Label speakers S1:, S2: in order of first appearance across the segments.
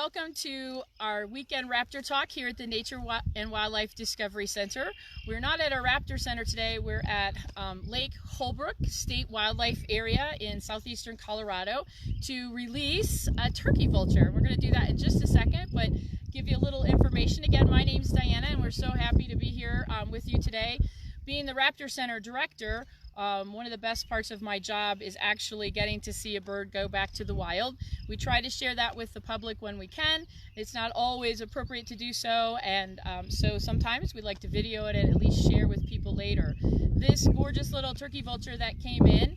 S1: welcome to our weekend Raptor Talk here at the Nature and Wildlife Discovery Center. We're not at our Raptor Center today. We're at Lake Holbrook State Wildlife Area in southeastern Colorado to release a turkey vulture. We're going to do that in just a second, but give you a little information. Again, my name's Diana, and we're so happy to be here with you today. Being the Raptor Center director, one of the best parts of my job is actually getting to see a bird go back to the wild. We try to share that with the public when we can. It's not always appropriate to do so, and so sometimes we'd like to video it and at least share with people later. This gorgeous little turkey vulture that came in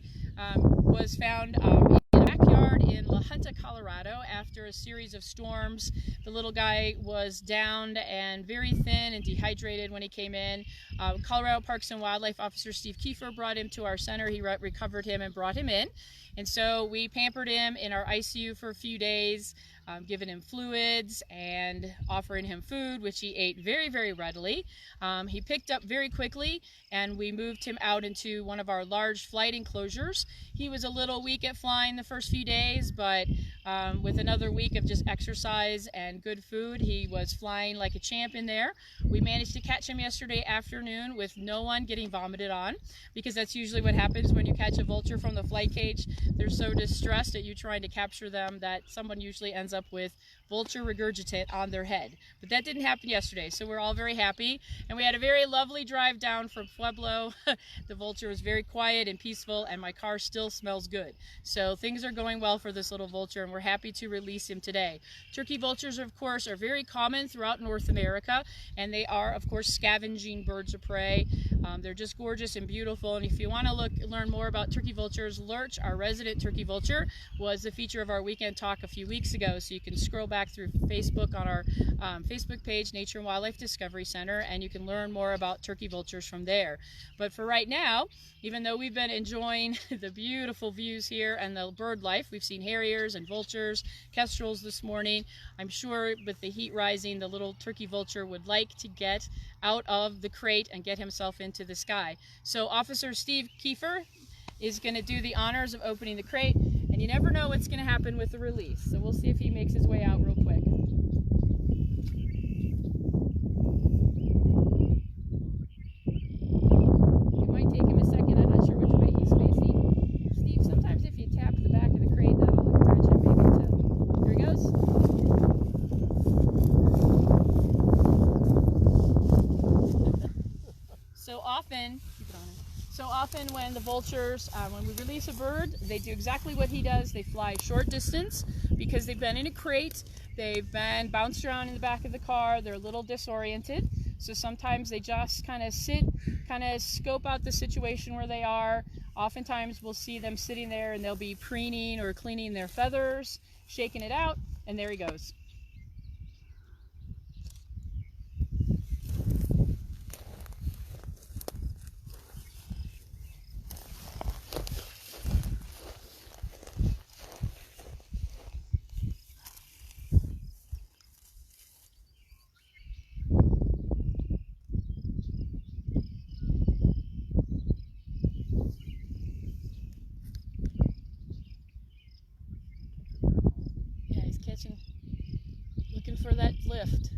S1: was found in a backyard in La Junta, Colorado after a series of storms. The little guy was downed and very thin and dehydrated when he came in. Colorado Parks and Wildlife Officer Steve Kiefer brought him to our center. He recovered him and brought him in. And so we pampered him in our ICU for a few days, giving him fluids and offering him food, which he ate very, very readily. He picked up very quickly, and we moved him out into one of our large flight enclosures. He was a little weak at flying the first few days, but with another week of just exercise and good food, he was flying like a champ in there. We managed to catch him yesterday afternoon with no one getting vomited on, because that's usually what happens when you catch a vulture from the flight cage. They're so distressed at you trying to capture them that someone usually ends up with vulture regurgitate on their head. But that didn't happen yesterday, so we're all very happy. And we had a very lovely drive down from Pueblo. The vulture was very quiet and peaceful, and my car still smells good. So things are going well for this little vulture, and we're happy to release him today. Turkey vultures, of course, are very common throughout North America, and they are, of course, scavenging birds of prey. They're just gorgeous and beautiful, and if you want to learn more about turkey vultures, Lurch, our resident turkey vulture, was the feature of our weekend talk a few weeks ago, so you can scroll back through Facebook on our Facebook page, Nature and Wildlife Discovery Center, and you can learn more about turkey vultures from there. But for right now, even though we've been enjoying the beautiful views here and the bird life, we've seen harriers and vultures, kestrels this morning. I'm sure with the heat rising, the little turkey vulture would like to get out of the crate and get himself into the sky. So Officer Steve Kiefer is going to do the honors of opening the crate, and you never know what's going to happen with the release. So we'll see if he makes his way out real quick. It might take him a second. I'm not sure which way he's facing. Steve, sometimes if you tap the back of the crate, that'll encourage him maybe to... Here he goes. So often when the vultures, when we release a bird, they do exactly what he does. They fly short distance because they've been in a crate, they've been bounced around in the back of the car, they're a little disoriented. So sometimes they just kind of sit, kind of scope out the situation where they are. Oftentimes we'll see them sitting there and they'll be preening or cleaning their feathers, shaking it out, and there he goes. Looking for that lift.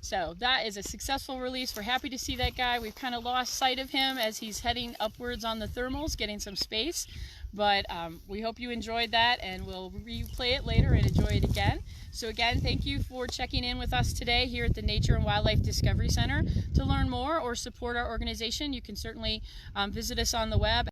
S1: So that is a successful release. We're happy to see that guy. We've kind of lost sight of him as he's heading upwards on the thermals, getting some space. But we hope you enjoyed that, and we'll replay it later and enjoy it again. So again, thank you for checking in with us today here at the Nature and Wildlife Discovery Center. To learn more or support our organization, you can certainly visit us on the web